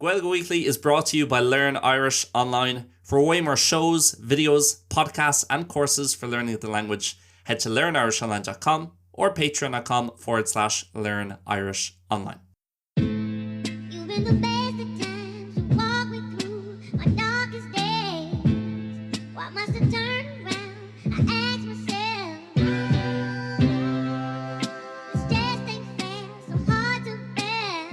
Gaeilge Weekly is brought to you by Learn Irish Online. For way more shows, videos, podcasts and courses for learning the language, head to learnirishonline.com or patreon.com/learnirishonline. You've been the best of times, you walk me through my darkest days. Why must I turn around? I ask myself. This just ain't fair, so hard to bear.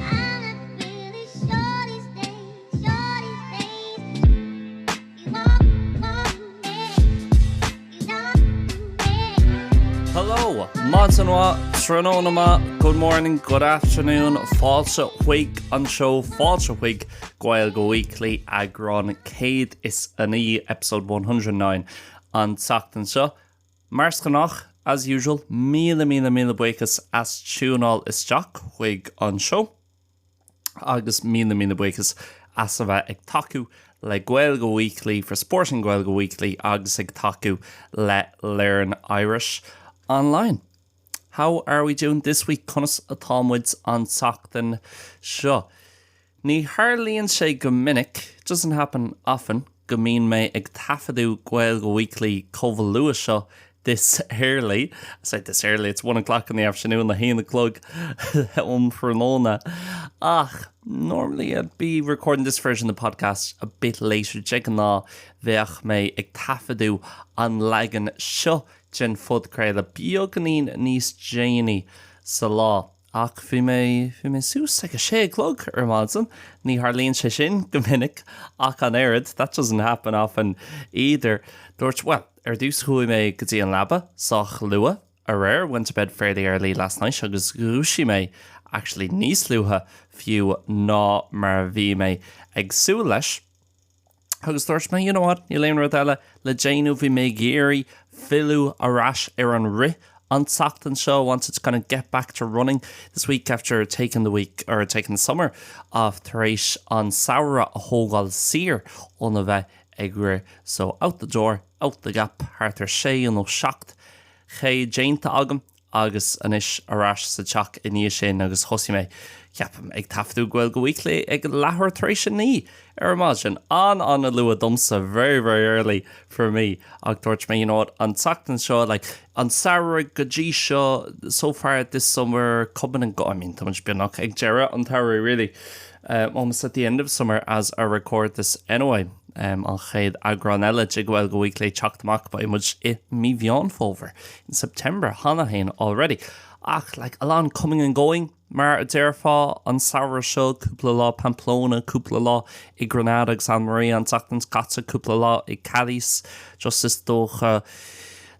I'm not really sure these days. You walk me, you don't me. Hello, Madsanwa, Trononama, good morning, good afternoon, Fáilte Chuig an show, Fáilte Chuig, Gaeilge Weekly, Agron, Céad is Ní, episode 109, an tSagairt seo. Marscanach, as usual, míle buchas as túnál éisteacht chuig an show, agus míle buchas as a bheith ag tacu le Gaeilge Weekly for Sporting Gaeilge Weekly, agus ag tacu le Learn Irish Online. How are we doing this week? Conas a Talmuds on tSagairt seo. Ní harlíonn sé go minic, doesn't happen often, go mín mé ag tafadú Gaeilge Weekly chomhpháirtíocht seo this early. I say this early, it's 1 o'clock in the afternoon, the hain the clug for Lona. Normally I'd be recording this version of the podcast a bit later. Jegan ná bheadh mé ag tafadú an leagan seo Jen fud creile bioganín níos déine sa lá. Ach bhí mé sús ag a sé clog mádzan, ní harlíonn sé sin go minic ach an airad. That doesn't happen often either. Dúirt, well, dús chuaigh mé go dtí an labba, sách lua, a rare, went to bed fairly early last night, agus gúisi mé actually níos luha fiú ná mar bhí mé ag súil leis. Agus dúirt mé, you know what, ní léon rud eile, le déanú bhí mé géirí fiú arás ar an ri on tSagairt show. Wanted to kind of get back to running this week after taking the summer off taréis on saoire a hógáil sir on a bheith ag ri. So out the door, out the gap, hartar sé an ó seacht ché Déanta agam agus anis arás sa teach iní sin agus thosaigh mé ceapam ag tafadú Gaeilge Weekly ag leathair taréis ní imagine an a lua dumsa very early for me. Ag dúirt mé, you know what, an tSagairt seo, like an saoire go dtí seo so far this summer coming and go. I mean, tamuid beanach ag deire an tSagairt really almost at the end of summer as I record this anyway. An chéad agranella de Gaeilge Weekly teachtach ba imuid I mí bheán fóver in September hana hain already. Ach, like a lot coming and going, mar a deir fá an saoire seo cúpla lá Pamplona, cúpla lá I Granada, San Maria, an tSagairt Gata, cúpla lá I Cádiz, just is dócha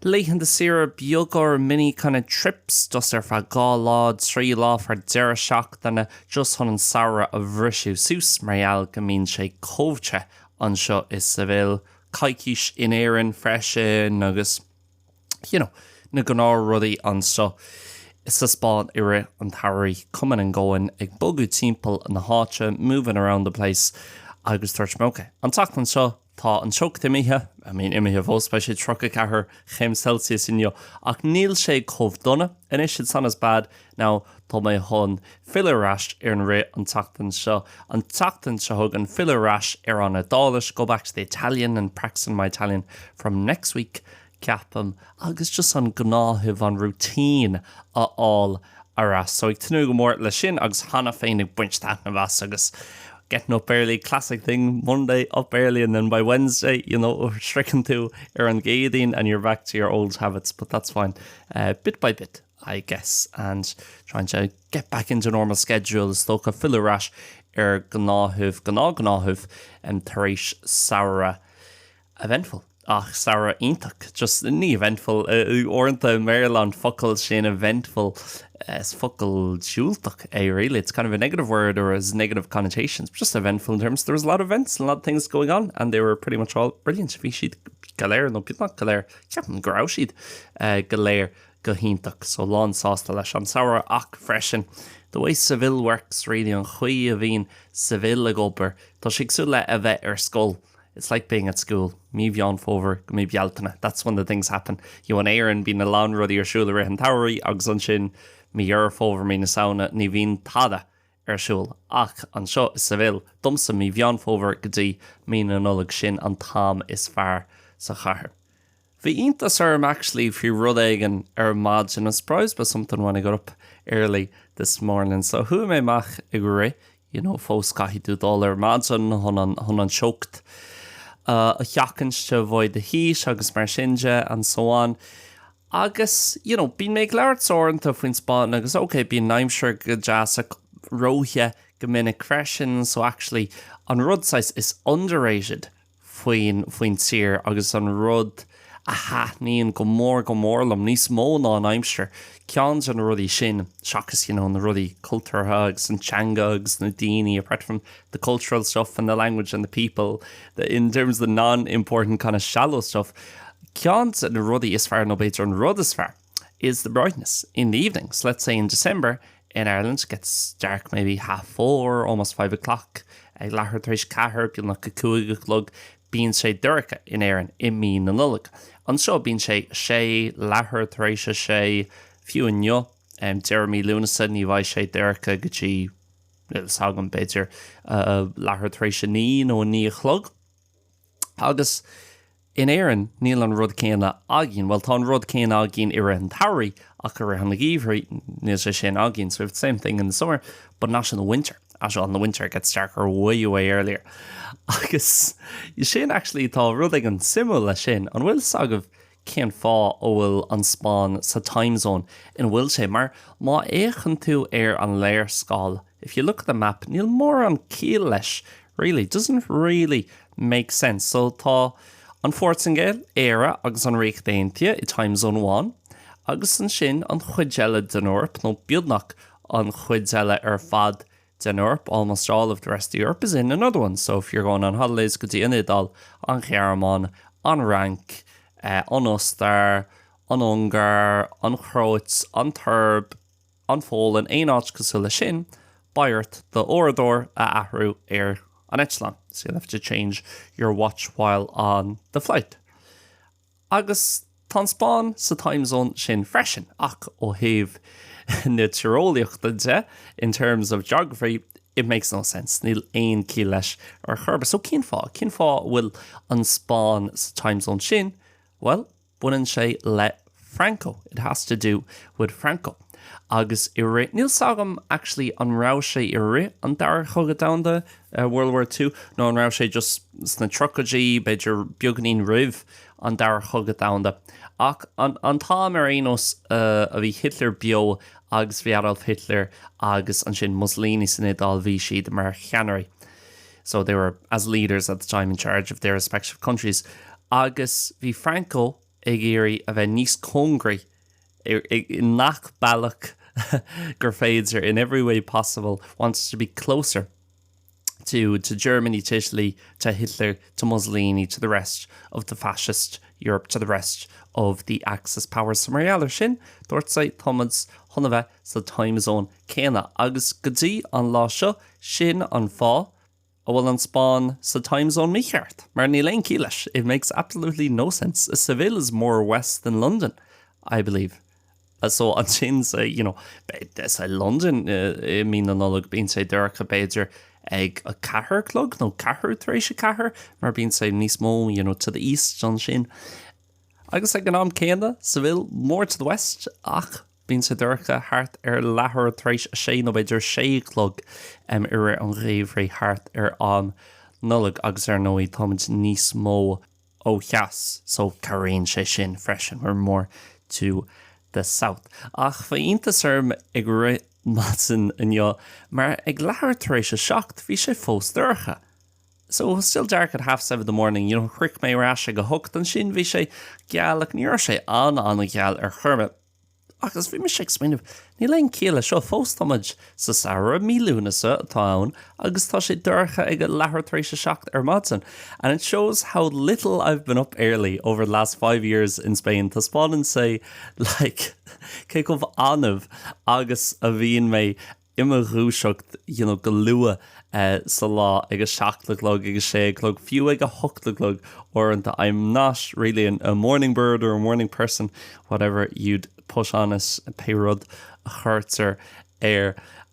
leighon the sira biogar mini kind of trips just for gá lá, 3 lá for deir seacht and just hon an saoire a bhrisú sús marial go mín sé cóbhte an seo is sa bhfuil caiiciis in éireann freisin agus, you know, na gnáir rudaí an seo. It's a spot ire an tSagairt coming and going ag bogu timple na háte moving around the place agus tuairt mé okay. An tSagairt seo tá an seocht imithe, I mean imithe fós bei sé trocha cethir chéim Celsius inniu ach níl sé chomh donna inis it's not as bad. Now tá mé hon fillerás ar an ri an tSagairt seo. An tSagairt seo hug an fillerás ar an adális, go back to the Italian and practicing my Italian from next week. Ceapam agus just an gnáthimh an routine a all arás. So ag tunú go mór le sin agus hana féin ag buint na bhas agus getting up early, classic thing, Monday up early and then by Wednesday, you know, stricken to an Gaeadaoin and you're back to your old habits, but that's fine. Bit by bit, I guess, and trying to get back into normal schedules. Stocha fillerás gnáthimh and taréis saoire eventful. Saoire ionach, just ní eventful, orintha Maryland focail sin eventful, focail siúltach, really. It's kind of a negative word or has negative connotations, just eventful in terms there was a lot of events and a lot of things going on and they were pretty much all brilliant. Bhí siad galéir, no, not galéir, ceapan grabh siad galéir go hiontach, so lán sásta leis an saoire ach freisin. The way Seville works really an chuí a bhín Seville a gobar, tá siagsú le a bheith ar scoil. It's like being at school. Mi bhean fóver, mi bealtana. That's when the things happen. You want Aaron being a lán rudí ar siúla ré an tSagairt agus an sin mí dhearf over mí na saona ní bhíon tada siúil ach an seo is sa bhfuil dumsa mí bhean fóver go dtí mí na nullag sin an tam is fearr sa chathair. Bhí iontas actually fiú rud éigean mad and I'm surprised by something when I got up early this morning. So who mé mach I go ré, fós caithí tú dul mad hun an seocht a cheacanste bhid de híis agus mar sinse and so on. Agus, bín méid leabhart sóranta faoin spáin agus okay, bín naimseir go deasa róthe go minic freisin, so actually an rud size is underrated faoin tír agus an rud a háithníonn go mórlam níos mó ná an aimseir ceann an rudí sin seachas na rudí cultúrtha agus an teanga agus na daoine apart from the cultural stuff and the language and the people in terms of the non-important kind of shallow stuff ceann an rudí is fearr nó beidir an rud is fearr is the brightness in the evenings. Let's say in December in Ireland it gets dark maybe 4:30 almost 5 o'clock ag leathair tar éis chathair bíonn nach go cúige clog bíonn sé dúracha in éireann I mí na nullag. An seo bíonn sé leathair tar éis sé fiú inneo Jeremy Lunasa ní bhaid sé dúracha go dtí sagam beidir leathair tar éis ní nó ní chlog. Agus in éireann níl an rud céanna agin, well tá an rud céanna agin ar an tairí ach ar an gcomhpháirtíocht níl sé sin agin, so we have the same thing in the summer, but not in the winter. As in the winter it gets darker way earlier. Agus sin actually tá rud ag an simú le sin an bhfuil sagah cén fá ó bhfuil an spáin sa time zone in bhfuil sé mar má échan tú ar an léir scáil. If you look at the map, níl mór an cíl leis, really, doesn't really make sense. So tá an Fortingale éire agus an réic Déanta I time zone 1 agus an sin an chuid eile den Eorp nó beagnach an chuid eile ar fad den Eorp. Almost all of the rest of Europe is in another one. So if you're going on holidays go dtí Inidal, an Chearmán, an Rank, an Ulster, an Ungar, an Chroats, an Turb, an Fólan, ein áit cosúil le sin, Bairt the Orador a ahrú ar an Eisteacht. So you'll have to change your watch while on the flight. Agus tá spáin sa time zone sin freisin ach ó thaobh na tíreolaíochta in terms of geography, it makes no sense. Níl aon cí leis ar churba. So cén fá bhfuil an spáin sa time zone sin? Well, buineann sé le Franco. It has to do with Franco. Agus níl sagam actually an rá sé an dar chugad down World War II. No, an rá sé just sna truckaí beidir beagnaín rih an dar chugad down. Ach an tám ar éonos a bhí Hitler bio agus bhí Adolf Hitler agus an sin Mussolini san Idal bhí siad mar cheannarí. So they were as leaders at the time in charge of their respective countries. Agus bhí Franco ag éirí a bheith níos cóngraí nach bailach gur féidir in every way possible, wants to be closer to Germany, to Italy, to Hitler, to Mussolini, to the rest of the fascist Europe, to the rest of the Axis powers. So Marialler sin, dort say Thomas Honave, so time zone céanna agus gotí an lá seo sin an fá a bhfuil an spáin sa time zone mícheart. Mar ní leon cí leis. It makes absolutely no sense. Seville is more west than London, I believe. So an sin say, say London I mean an nullag bíonn sé dúracha beidir ag a chathair clog, no chathair tar éis chathair, mar bíonn sé níos mó, to the east an sin. Agus ag an am céanna, Seville more to the west, ach bíonn sé dúracha hart ar leathair tar éis sé nó beidir sé clog ar an réomhraí hart ar an nullag agus ar nóí táid níos mó ó cheas, so caríonn sé sin freisin or more to the south. Ach fa iontas ag ri matsan inyo, mar ag leathair tar éis seacht bhí sé fós dúracha. So it was still dark at 7:30 in the morning, chuic mé rás go hocht an sin bhí sé geall ach níor sé an geall ar churma. Agus bhí me sé explainmh, ní leon céile seo fós táid sa Sara mílúnasa atá agus tá sé dúracha ag leathair tar éis seacht ar matsan. And it shows how little I've been up early over the last 5 years in Spain. Tá spáin say, like, cé go anmh agus a bhíon mé imime rúiseacht, go lua sa lá ag a 7:00 ag a 6:00 fiú ag a 8:00 or I'm not really a morning bird or a morning person, whatever you'd push on us, Payrod chuirtar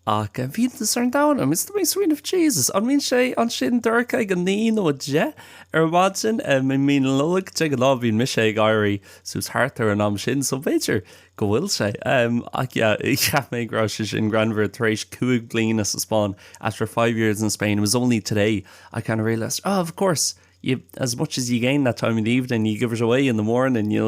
ach bhí an dana is mé swin of Jesus an bhín sé an sin dúcha ag an ní nó de bhaidsin mí loig te go lá bhín mis sé gaiirí sús hátar an am sin so béidir go bhfuil sé ach I cheap mé gra sin Granver taréis 2 bliana sa Spáin after 5 years in Spain. It was only today I kind of realised of course as much as you gain that time in the evening, you give it away in the morning, you know.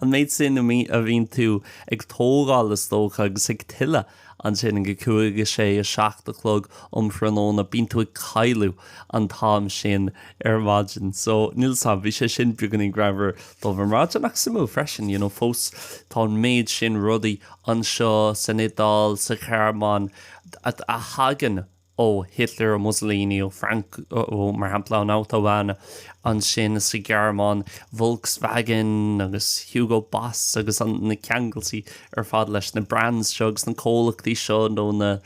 An méid sin a bhín tú ag tógáil is tócha agus ag tuile an sin an go cuaige sé a 7:00 franóna bín tú ag cailú an tám sin bhaidin. So níl sam bhí sé sin bugan í Granver dul bhar ráite ach samú freisin, you know, fós tá méid sin rudaí an seo san Idal sa Charmán a hagan ó Hitler, Mussolini, ó Franco, mar hampla an autobahn an sin sa Gearmán, Volkswagen agus Hugo Boss agus an na ceangalsaí fad leis na brands segus na cólachtaí seo nó na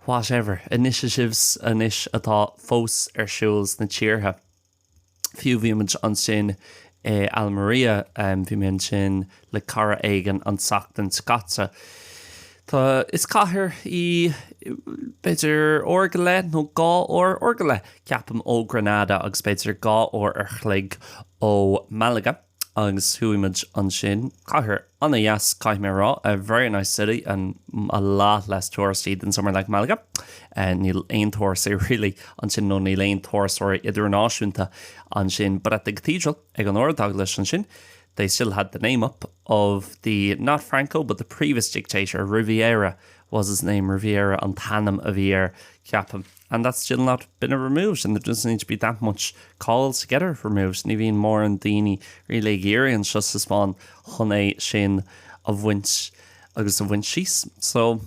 whatever initiatives inis atá fós siúls na tíortha. Fiú bhíimiid an sin Almeria bhíimiid sin le cara éigen an Sachtan Scatsa. Tá is cathair í beidir orgale nó gá orgale ceapam ó Granada agus beidir gá chhlaig ó Malaga agus thuimiid an sin cathair anna yes caiimérá a very nice city and a lot less touristy than somewhere like Malaga and níl aon tourist really an sin nó níl aon tourist or idirnáisiúnta an sin but at the cathedral ag an ordag leis an sin they still had the name up of the, not Franco, but the previous dictator, Riviera was his name, Riviera an Tanam a Vier Capam. And that's still not been removed, and there doesn't need to be that much calls to get it removed. Ní bhíon mór an daoine really géireann just as spawn honey sin of winch agus of winch shees. So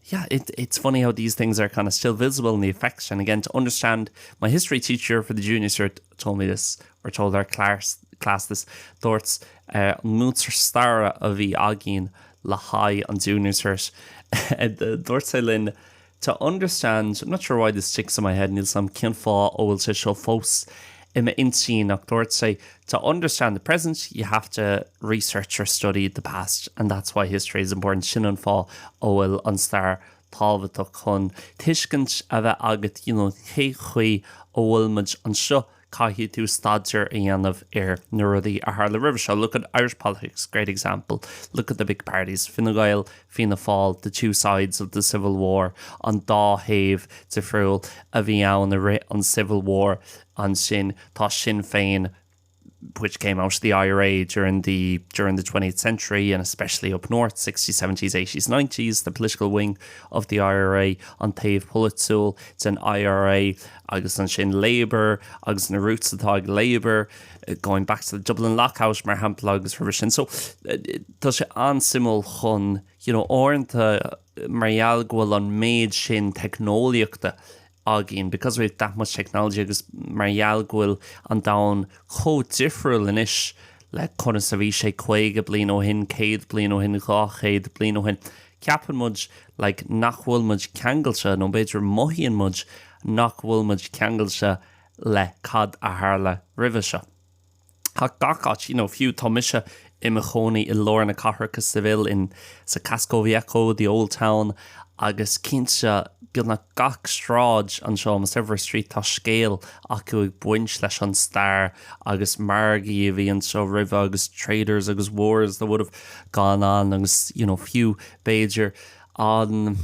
yeah, it's funny how these things are kind of still visible in the effects. And again, to understand, my history teacher for the junior cert told me this, or told our class this, dúirt mútar stara a bhí agin le high on junior cert. Dúirt sé linn, to understand, I'm not sure why this sticks in my head, níl sam cin fá óil sé seo fós in my insín ach dúirt sé, to understand the present, you have to research or study the past, and that's why history is important. Sin an fá óil an star tábhaach chun tuiscint a bheith agat, you know, cé chuí óilmid an seo caithí tú staidir a dhéanamh na rudaí a thar le ribh seo. Look at Irish politics, great example. Look at the big parties, Fine Gael, Fianna Fáil, the two sides of the Civil War, an dáhéamh de friúil a bhí ann an Civil War an sin, tá Sinn Féin, which came out of the IRA during the 20th century and especially up north, 60s, 70s, 80s, 90s, the political wing of the IRA an taobh Pulitzool, it's an IRA agus an sin Labour agus na roots atá ag Labour going back to the Dublin lockout mar hampla agus revision. So tá sé ansimul chun, you know, orintha marial gwil an méid sin technoliaachta agin, because we have that much technology agus marial gwil an down co-different inis le chun sa bhí sé 5 bliain ó hin, 100 bliain ó hin, 200 bliain ó hin. Ceapan mud like nachhfuil mud ceangailse nó beidir moithíonn mud nachhfuil mud ceangailse le cad a tharla ribhe seo. Tá gach, you know, fiú tomise imachónaí I lorna catharcha civil in sa Casco Viejo, the old town, agus cinse gilna gach stráid an seo mas Silver Street tá scéal acu ag buint leis an star agus margaí a bhí an seo ribh agus traders agus wars that would have gone on agus, you know, few Beiger an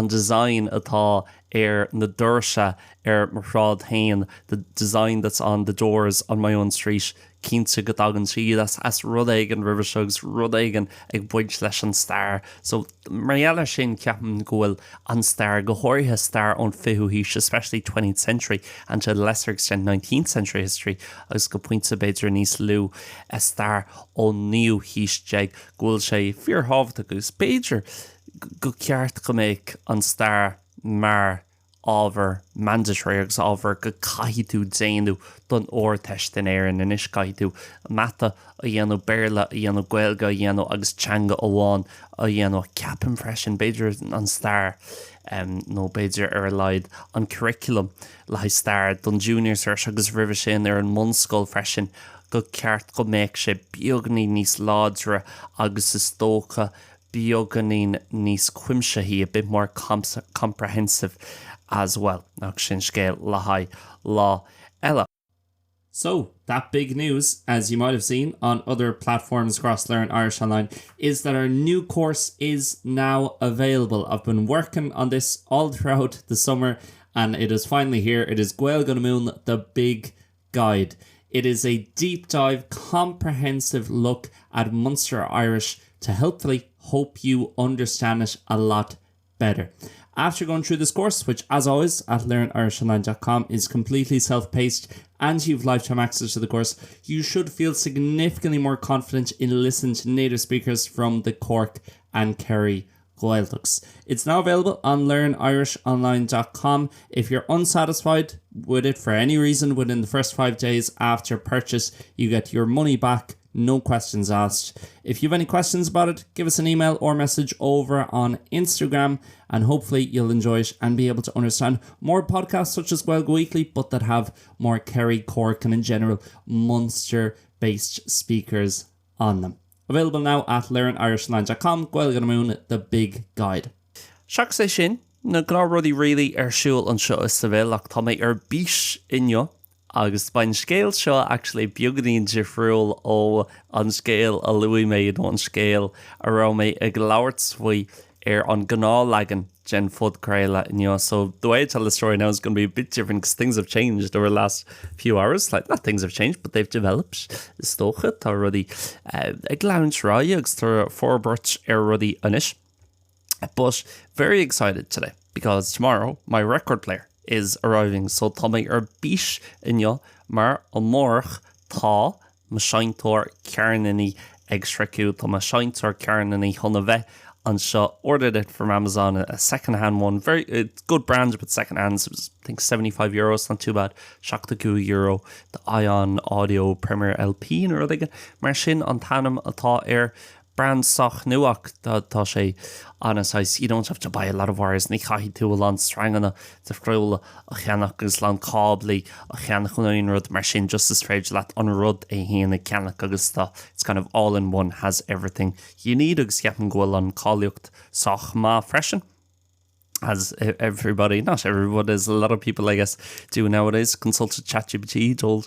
design atá na dúirse mar hain, the design that's on the doors on my own street cínte go dagan siad as rud éigen ribh segus rud éigen ag buint leis an star. So marialar sin ceapan gohfuil an star go háirthe star ón fiú hís, especially 20th century and to a lesser extent 19th century history agus go pointe beidir níos lú a star ón níú hís deag gohfuil sé fíorthabhta agus beidir go ceart go méid an star mar ábhar mandatory agus ábhar go caithí tú déanú don teist in éireann inis caithí tú mata a dhéanú béarla a dhéanú Gaeilge a dhéanú agus teanga óháin a dhéanú ceapan freisin beidir an star nó beidir ar leid an curriculum le star don junior search agus ribh sin ar an munscoil freisin go ceart go méid sé beagnaí níos ládra agus is tócha bioganín níos cuimsithe, a bit more comprehensive as well. Nach sin scéal le haid lá eile. So, that big news, as you might have seen on other platforms across Learn Irish Online, is that our new course is now available. I've been working on this all throughout the summer, and it is finally here. It is Gaeilge Weekly, the big guide. It is a deep dive, comprehensive look at Munster Irish to hope you understand it a lot better. After going through this course, which as always at learnirishonline.com is completely self-paced and you've lifetime access to the course, you should feel significantly more confident in listening to native speakers from the Cork and Kerry Gaeltachts. It's now available on learnirishonline.com. If you're unsatisfied with it for any reason within the first 5 days after purchase, you get your money back. No questions asked. If you have any questions about it, give us an email or message over on Instagram, and hopefully you'll enjoy it and be able to understand more podcasts such as Gaeilge Weekly, but that have more Kerry, Cork and in general Munster-based speakers on them. Available now at learnirishonline.com. Gaeilge Weekly, the big guide. Seach sé sin, na gná rudí really siúil an seo is sa bhéil ach tá mé bís inniu. Agus bain scéal seo actually beaganín difriúil ó an scéal a luí méid an scéal a ra mé ag labhairt faoi an Gnáthleagan gen fud craile inniu. So the way I tell the story now is going to be a bit different because things have changed over the last few hours. Like, not things have changed, but they've developed. Is tócha tá rudí ag labhairt ráite agus tá forbairt rudí anois. But very excited today because tomorrow my record player is arriving. So tá mé bís inniu mar an mórach tá ma seintóir Ceirníní ag sreiciú tá ma seintóir Ceirníní chuna bheith an seo. Ordered it from Amazon, a second-hand one. Very good brand, but second-hand. It was, I think, €75. Not too bad. €72. The Ion Audio Premier LP nor again. Mar sin an tanam atá brand soch nuach tá sé honest. You don't have to buy a lot of wires. Ní chaithí tú an strangana de friúla a cheannach agus lan cáblaí a cheannach an rud mar sin just as trade leat an rud é héana ceannach agus tá. It's kind of all in one, has everything you need agus ceapan goil an cáiliocht soch má freisin. As everybody, not everybody, as a lot of people I guess do nowadays, consulted ChatGPT, told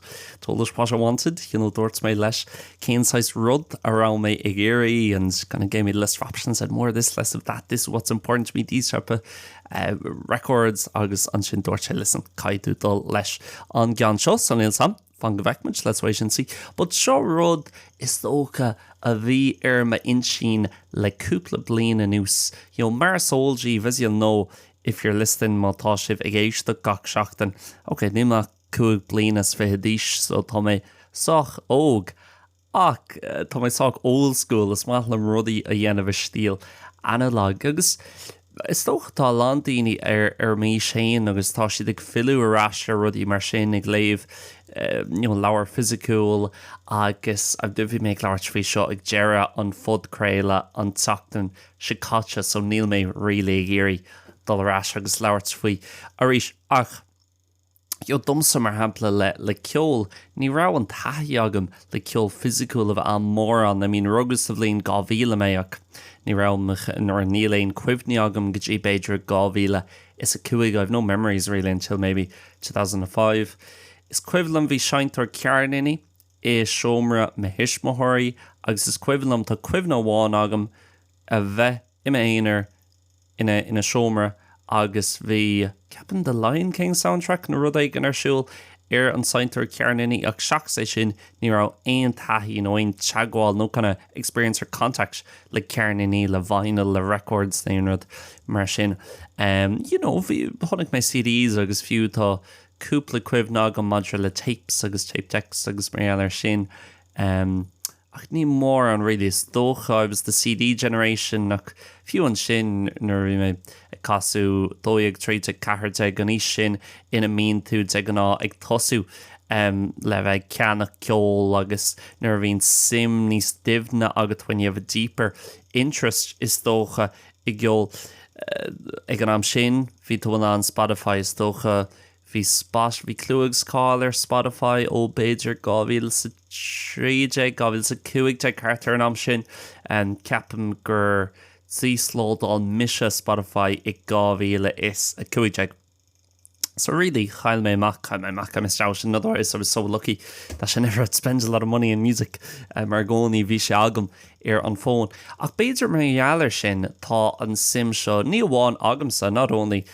us what I wanted, dúirt mé leis cén size rud around me ag éirí and kind of gave me a list of options, said more of this, less of that, this is what's important to me, these type of records agus an sin dúirt sé listen caiú dul leis an gceann seo san níl sam fan go bhheicmuid, let's wait and see. But seo rud is tócha a bhí ma insin le cúpla bliain anús. Mar sóilgí, vis you'll know if you're listening má tá sibh ag éisteacht gach seachtain. Okay, níma cúig bliain as fehadís, so tá mé soch óg. Ach, tá mé soch old school, is maith le rudaí a dhéanamh stíl analog. Agus is tócha tá landíine mí sin agus tá siad ag fiú arás a rudaí mar sin ag léamh leabhar physiciúil agus a duhí méid leabhart fao seo ag deire an fud craile an tseachtain sicáte, so níl mé rilé ag éirí dul arás agus leabhart faoi arís. Ach dumsa mar hampla le ceol, ní rá an taithí agam le ceol physiciúil a bheith an mór an, I mean rugus a bhlíonn 2000 méach. Ní rá nor níl éon cuimhní agam go dtí beidir 2000. Is a cuaig, I have no memories really until maybe 2005. Is cuimhlam bhí seintóir Ceirníní seomra me hisismothirí agus is cuimhlam tá cuimhne amháin agam a bheith iméonar ina seomra agus bhí ceapan the Lion King soundtrack na rud ag an siúil an seintóir Ceirníní ach seach sé sin ní rá aon taithí nó aon teagháil nó kind of experience or contact le Ceirníní le vinyl le records na rud mar sin. Bhí tháinig mé CDs agus fiú tá cúpla cuimhne agam maidir le tapes agus tape decks agus mar sin. Ach ní mór an really is dócha. I was the CD generation nach fiú an sin nuair bhí mé casú 2-3-4 gan is sin ina mín tú de gná ag tosú le bheith ceannach ceol agus nuair bhín sim níos dimhne agat when you have a deeper interest is dócha i gceol ag an am sin bhí tú an Spotify is dócha bhí clúig scáil Spotify ó beidir 2013 2015 cartar an am sin ceapam gur sí slódal mise Spotify I gáhíle is a cuideag. So really, chail me mac, I'm Mr. Another is I was so lucky that she never spends a lot of money in music. Mar gcónaí bhí sé agam an phone. Ach beidir mar gheallar sin tá an sim seo ní bháin agamsa, not only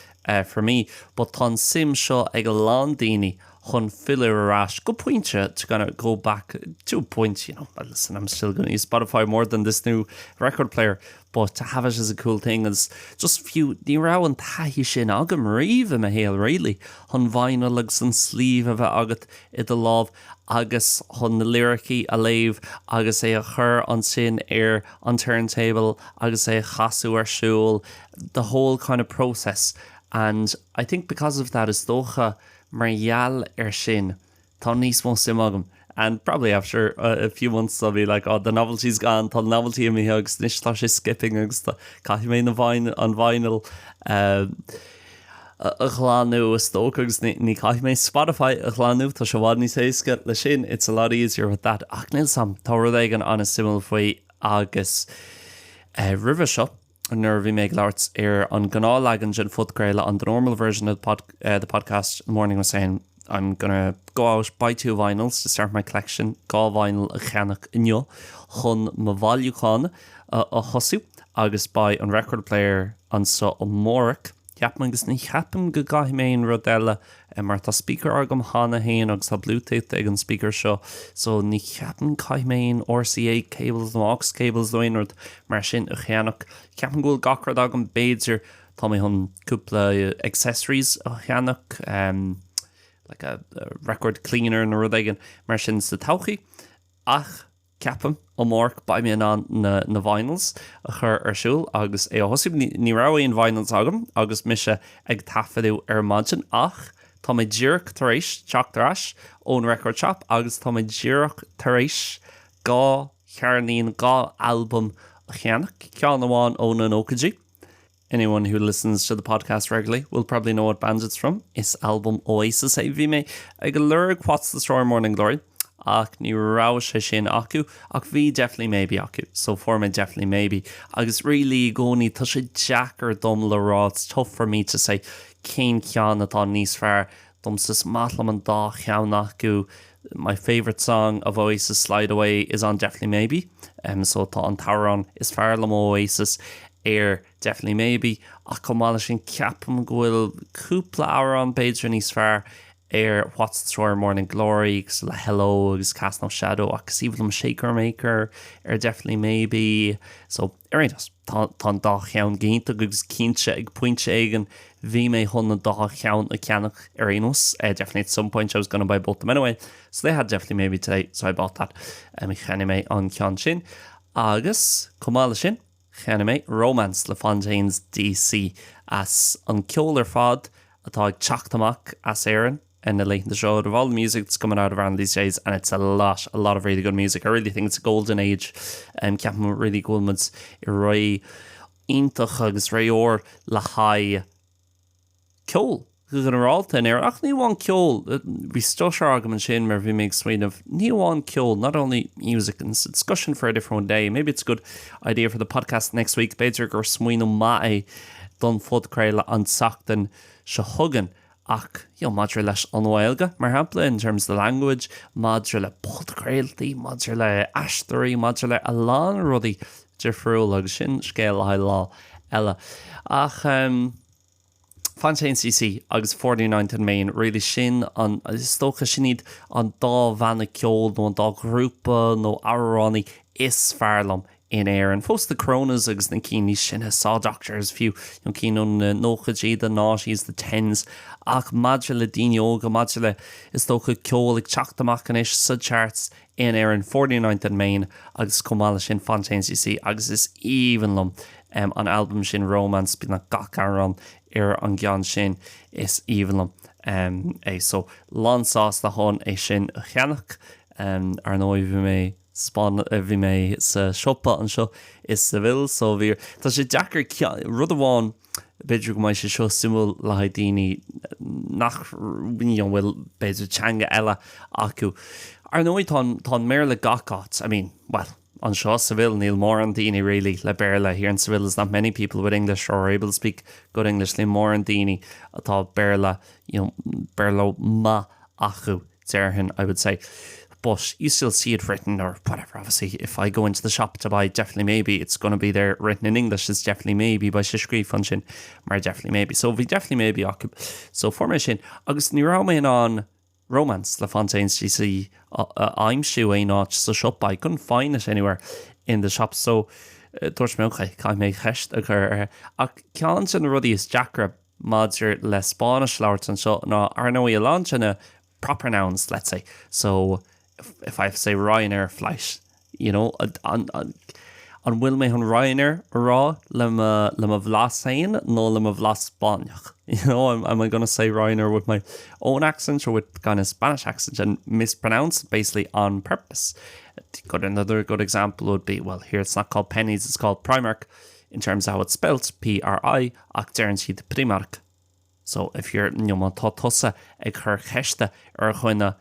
for me, but tá an sim seo ag lán daoine chun filler arás. Good point to kind of go back 2 points, well, listen, I'm still going to use Spotify more than this new record player, but to have it is a cool thing. It's just few, ní rá an taithí sin agam riomh a héal, really. Chun vinyl agus an slíomh a bheith agat I do lámh, agus chun na lyricí a léamh, agus é a chur an sin an turntable, agus é a chasú ar siúil, the whole kind of process. And I think because of that is dócha mar gheall sin tá níos mó sim agam. And probably after a few months I'll be like, oh, the novelty's gone, tá novelty in me agus níos tá sé skipping agus tá caithí mé an vinyl a chláánú a stóch agus ní caithí mé Spotify a chláánú tá se bhád níos éasca le sin. It's a lot easier with that. Ach níl sam tá rud éigean an simil faoi agus ribh seo nuair bhí méid leart an Gnáthleagan sin fudcréile on the normal version of the podcast. The morning was saying I'm gonna go out, buy 2 vinyls to start my collection. Gá vinyl a cheannach inniu chun ma bhailiúcháin a chosú agus buy an record player an so a mórach. Ceapan agus ní cheapan go gaithí mé an rud eile mar tá speaker agam hána hain agus tá Bluetooth ag an speaker seo, so ní cheapan caithí mé an RCA cables nó aux cables doin rud mar sin a cheannach. Ceapan gúil gachrad agam béidir tá mé chun cúpla accessories a cheannach, like a record cleaner na rud aigen mar sin sa todhchaí. Ach ceapam ó mórc ba mé an na vinyls a chur ar siúil agus é hosib ní rahaíon vinyls agam agus mise ag tafaidú ar maidin. Ach tá mé ddíreach tar éis teachtarás ón record shop agus tá mé ddíreach tar éis gá chearnín gá album a cheannach ceann amháin ón an OKG. Anyone who listens to the podcast regularly will probably know what band it's from. It's album Oasis a bhí mé ag go lurg What's the Story Morning Glory. Ach ní rá sé sin acu, ach bhí definitely maybe acu. So for me definitely maybe. Agus really gcónaí tá sé jackar dom le rá. It's tough for me to say cén ceann atá níos fearr dom sus matlam an dá cheann acu. My favourite song of Oasis, Slide Away, is on Definitely Maybe. So tá an Taron is fearr le Oasis. Definitely maybe. Ach comála sin ceapam gohfuil cúpla hour an beidir níos fearr What's the Story Morning Glory agus le Hello agus Cast No Shadow agus even Shaker Maker Definitely Maybe. So just tá dá cheann génta agus cínte ag pointe aigen bhí mé chun na dá cheann a ceannach arénos. Definitely at some point I was going to buy both them anyway, so they had Definitely Maybe today, so I bought that. I cheanna mé an ceann sin agus comála sin cheanna mé Romance le Fontaines DC as an ceolar fad atá ag teachtamach as éireann in the late in the show of all the music that's coming out around these days, and it's a lot of really good music. I really think it's a golden age, and ceapan really cool ones I roi intach agus roi or le hai ceol gan ráta in ach ní bháin ceol bhí stoisiar agam an sin mar bhí méid swin of ní bháin ceol, not only music, and it's a discussion for a different day. Maybe it's a good idea for the podcast next week. Beidir gur smuoin mai don fudcréile an sachtan se hugan ach madra leis an Gaeilge mar hampla in terms of the language, madra le podcréiltaí, madra le aistearí, madra le a lán rudaí difriúil agus sin scéal a lá eile. Ach Fontaines DC agus 49th and Main really sin an stocha sinad an dá bhena ceol nó an dá grúpa nó aránaí is fearlam in air and fós the coronas agus na cíní sin saw doctors few cín an nóchadí the náisiís the tens ach madra le daoine óga madra le is stocha ceol ag teachtamach an is sa charts in air and 49th and Main agus comála sin Fontaines DC agus is evenlum an album sin Romance bí na gach an an gceann sin is evenlum so lánsáas le hon é sin a cheannach ar nó bhí mé spán bhí mé sa siopa an seo is sa bhil, so bhí tá sé deacar rud amháin beidir go mbeidh sé seo simú le daoine nach bhfuil beidir teanga eile acu ar nó tá méarla gachát. I mean, well, on seo Seville, Neil more and Dini really, le BHFAD. Here in Seville, there's not many people with English or able to speak good English. Le more and Dini, atá BHFAD, BHFAD ma achu, Ceirníní, I would say. But you still see it written or whatever. Obviously, if I go into the shop to buy, definitely maybe it's going to be there written in English. It's definitely maybe by Shishkri function, or definitely maybe. So we definitely maybe occup. So formation, August Niramin on romance, La Fontaine's GC. I'm sure I not so shop. I couldn't find it anywhere in the shop. So, Torch Milk, I make hest a cur. Can't and Ruddy is Jackra, Madger, less Spanish, Lords and so. No, are no you launch in a proper nouns, let's say. So, if I have to say Ryanair flight, on will me on Ryanair raw lema vlasain no lema vlas Spaniach. Am I going to say Ryanair with my own accent or with kind of Spanish accent and mispronounce it basically on purpose? Another good example would be, well, here it's not called pennies, it's called Primark in terms of how it's spelt, P-R-I, ach guaranteed Primark. So if you're tosa ag chur chesta or chuine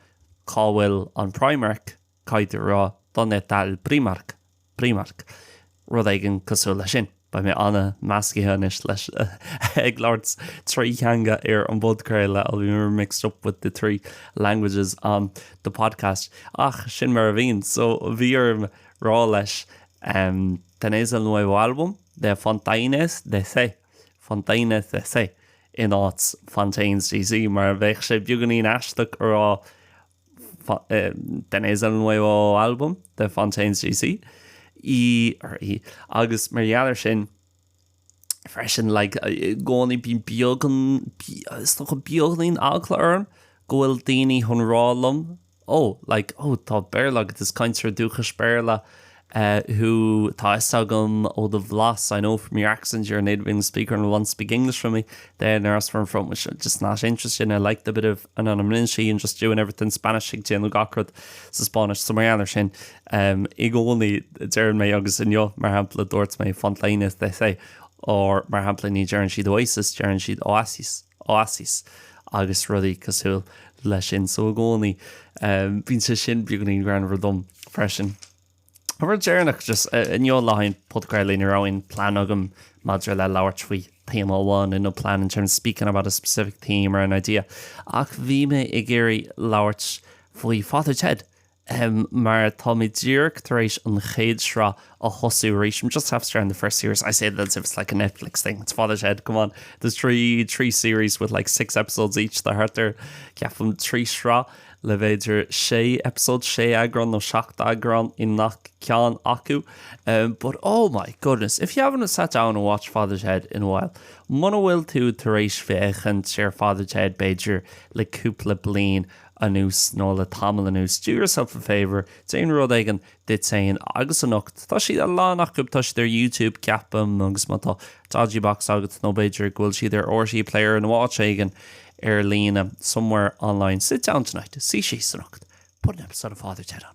Callwell on Primark, Kaide Ra, Donnetal Primark, Rodaigan Casula Shin, by me Anna Maskihanish slash Eglards, three hanga on both Kerala. I'll be mixed up with the three languages on the podcast. Ach, Shin Maravine, so Vir Rawlesh, tenéis el nuevo álbum de Fontaines de Se, in Ots Fontaines GC, mar bheith sé buganí aisteacht ar tenéis el nuevo álbum de Fontaines GC. Agus Marialler sin freshen like goni bí biogan stoch a bioglín agla arn goil dini hun rálum tá BHFAD is kaintir dúchas BHFAD who tSagairt o the vlas. I know from your accent you're a native English speaker and want to speak English from me. Then there's from which just not interested. I like the bit of anonymity and just doing everything Spanish. Gach Spanish. So my other shin only Darren may agus in yo marhampla dorts may Fontaines they say or marhampla ni Darren she the oasis Darren she oasis agus ruddy casul leshin so only Vince shin buganing grand redum freshen. However, Jernach just in your line put Gaeilge Weekly plan agam madra le lawartwi PMO1 in no plan in terms of speaking about a specific theme or an idea. Ach vime igeri lawart foi Father Ted. Maar Tommy Dirk Thresh on Chéad Shra a thosaitheoirí. I'm just after in the first series. I say that as if it's like a Netflix thing. It's Father Ted. Come on, there's three series with like 6 episodes each. The harter from 3 Shra. Levéidir sé episode sé agron no 7 agron in nach cean acu. But oh my goodness, if you haven't sat down and watched Father Ted in a while, muna bhfuil tú tar éis bheitchan tíar Father Ted beidir le cúpla bliain anús nó le tamil anús. Do yourself a favour. Déan rud aigen dit saying agus an nocht. Tá si a lán acu tá si their YouTube capam agus má tá dodgy box agat nó beidir gúil si their RT player and watch aigen linn somewhere online. Sit down tonight, see she's put an episode of Father Ted on.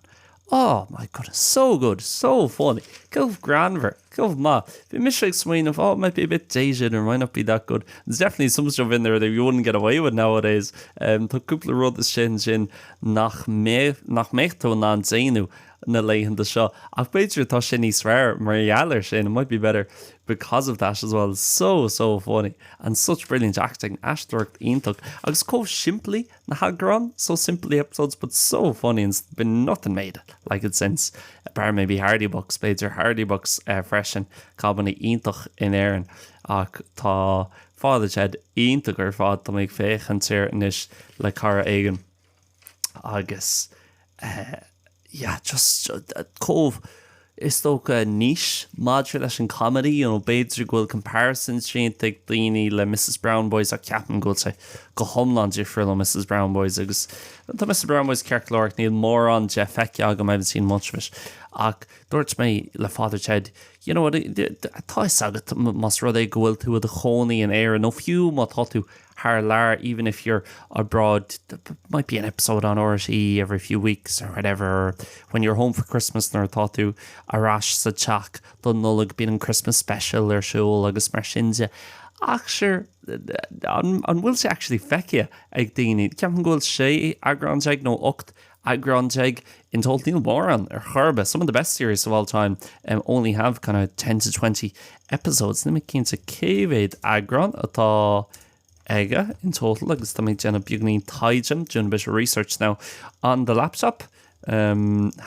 Oh my goodness, so good, so funny. Go Granver, go ma. If you miss like swing of it might be a bit dated or might not be that good. There's definitely some stuff in there that you wouldn't get away with nowadays. Tá cúpla rud is sin nach mechtó ná déanú na leihan de seo. Ach beidir tá sin níos rare Marialler sin. It might be better because of that as well. So funny and such brilliant acting. Ashtork Intuk. Agus cove simply na hagron. So simply episodes but so funny and it's been nothing made like it since. Bar maybe Hardy Bucks, Beidir Hardy Bucks freshen Cabani Intuk in Aaron. Ach tá Father Ted Intuk ar fád to make fech and Ceirníní le cara aigen. Agus just cove is toch niche modulation comedy, beidir goil comparisons sin take daoine le Mrs. Brown Boys a capan goil say go homeland for le Mrs. Brown Boys agus the Mrs. Brown Boys ceartlóireacht níl mór an Jeff agam I haven't seen much of it ach dúirt mé le Father Ted what tSagairt mas rud é goil tú a chonaí in air no few má tá tú haar lar even if you're abroad. There might be an episode on RT every few weeks or whatever. When you're home for Christmas nor thought to arash sa chak dun nullig being Christmas special or show agus mar sinja. Ach sure an will say actually fecia ag daoine ceapan goil sé agrans ag nó 8 agronjeg in total Neil Moran or Herba, some of the best series of all time, only have kind of 10 to 20 episodes. Nimi cínta céhhéad agron atá aige in total, agus tá méid déanana beagnaí taidjin, doing a bit of research now on the laptop. How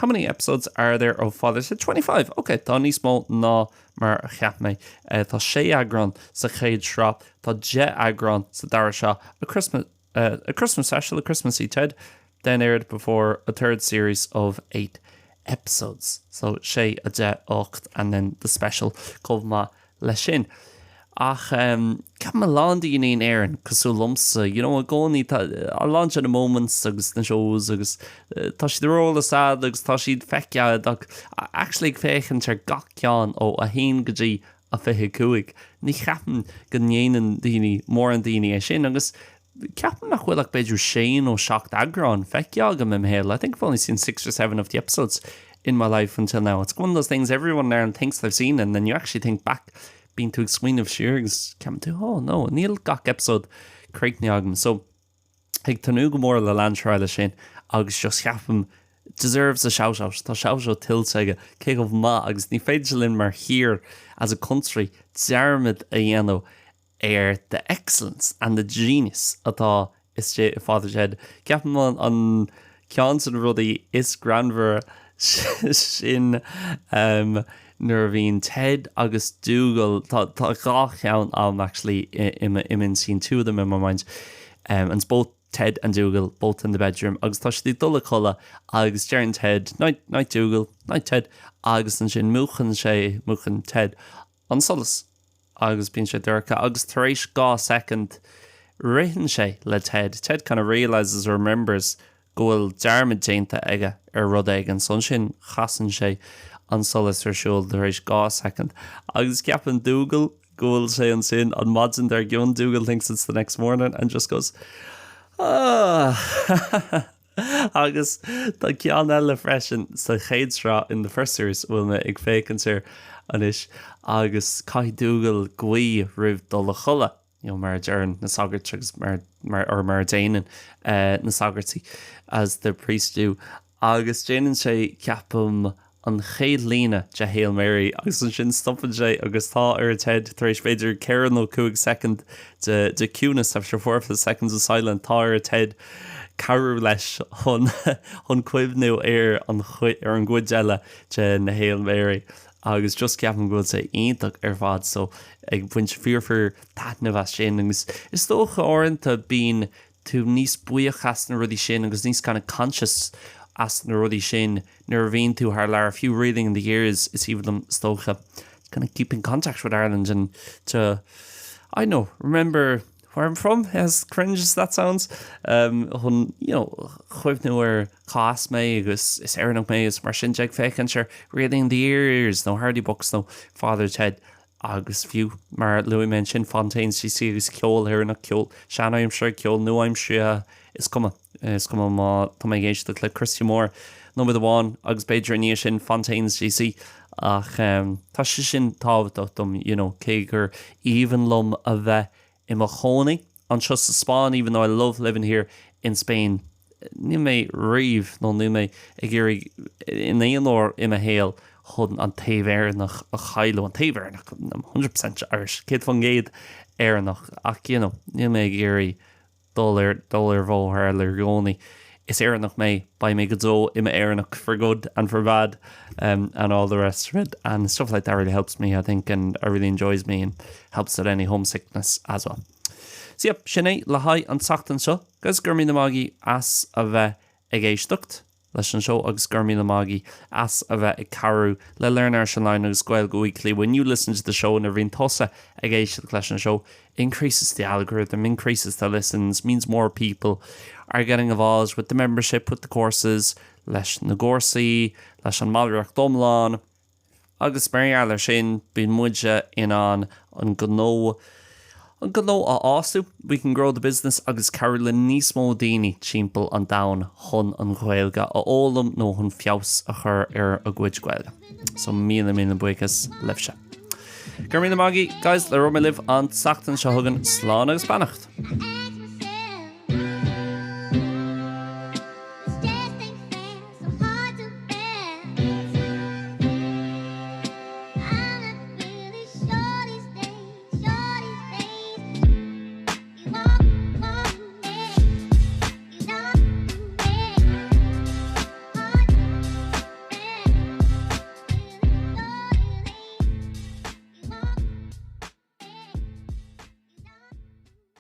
many episodes are there of Father's Day? 25. Okay, tá níos mó ná mar a cheap mé. Tá 6 agron sa chéad shrá, tá 10 agron sa dara seo, a Christmas special, a Christmas Ted, then aired before a third series of 8 episodes. So 6 a 10 and then the special chomhpháirtíocht le sin. Ach, cap ma landi in ein airan, cosú lumsa, a gcónaí a launch in a moments agus na shows agus tá siad róla sad agus tá siad feicead ach actually féchan tar gach ceán ó a haon go dtí a feiche cuaig. Ní cheapan go ndéanann daoine mór an daoine é sin agus ceapan nach bhfuil ach beidir séan ó 7 agrán feiceag am mBéarla. I think I've only seen 6 or 7 of the episodes in my life until now. It's one of those things everyone there thinks they've seen and then you actually think back being to swing of shears came to no níl gach episode craig ní agam. So ag tanú go mór le landráile sin agus just cheapam deserves a shout out. Tá shout out tilteige cé go má agus ní féidir linn mar here as a country dearmid a dhéanamh the excellence and the genius atá is Father's Day. Ceapam an cean san rudaí is granmhar sin nuair bhíonn Ted agus Dougal tá gach ceann actually im seen 2 of them in my mind, and it's both Ted and Dougal both in the bedroom agus tá si dul chola agus dearan Ted night Dougal night Ted agus an sin muchan Ted an solas agus bíonn sé dúrcha agus tar éis 2 second rihan sé le Ted kind of realises or remembers gohfuil dearmid déanta aige rud aige an son sin chasan sé an solas ar siúil tar éis 2 second agus ceapan Dougal gohfuil sé an sin an maidin there gion Dougal thinks it's the next morning and just goes agus tá cean eile freisin sa chéad srá in the first series bhfuil me ag fécinn sé anis agus cai Dougal gcuí rih dul le chola mar dearan na tSagairt mar déanaan na tSagairt as the priest do agus déanann sé ceapam an chéad lína de Hail Mary agus an sin stoppan sé agus tá ar Ted tar éis féidir cearan ó 2 second de cúnas after 4 seconds of silent tá ar Ted cabhrú leis chun cuimhnú ar an gcuid eile de na Hail Mary agus just ceapan go sé ionach ar fad so ag bhaint fearfar taitna bheith sin agus is tócha áireanta bín tú níos buíochas na rudí sin agus níos kind of conscious as na rudí sin nuair bhíonn tú thar lear a few reading in the years is even them stocha kind of keep in contact with Ireland and to I know remember where I'm from as cringe as that sounds chuimhnú ar cás mé agus is éireannach mé is mar sin deag fécinn sure reading in the years no hardy books no Father Ted agus fiú mar luí men sin Fontaines GC agus ceol ar nach ceol seanna I'm sure ceol nu I'm sure is cuma má tá mé géiste le Christian Moore no with the one agus beidir níos sin Fontaines GC ach tá si sin tábhacht dom cé gur even lum a bheith I mo chonig an just Spain even though I love living here in Spain ní mé riomh nó ní mé ag géirí in éonlór I a héal chun an taobh a chailú an taobh 100% Irish céad fan géad éireannach ach ní mé géirí dul bhóthir le gcónaí is éireannach mé by me go dó I éireannach for good and for bad and all the rest of it and stuff like that really helps me I think and it really enjoys me and helps with any homesickness as well. So yep, sinné le haid an tseachtain seo gus gur mí na mágaí as a bheith ag éisteacht leis an seo agus gur mí na mágaí as a bheith ag cabhrú le leanúint agus Gaeilge Weekly. When you listen to the show and bhíonn tosa ag éisteacht leis an show increases the algorithm, increases the listens, means more people are getting involved with the membership, with the courses, leis na gcomhsaí, leis an mBéarla domláin, agus mBéarla sin bíonn muide in an gnó a ástú, we can grow the business agus Carolyn níos mó daoine timpeall an domhan chun an Gaeilge a ólam nó chun feabhas a chur ar a gcuid Gaeilge. So míle buchas libse. Gur mí na mágaí, guys, le rom live an tseachtain seo thugan slán agus beannacht.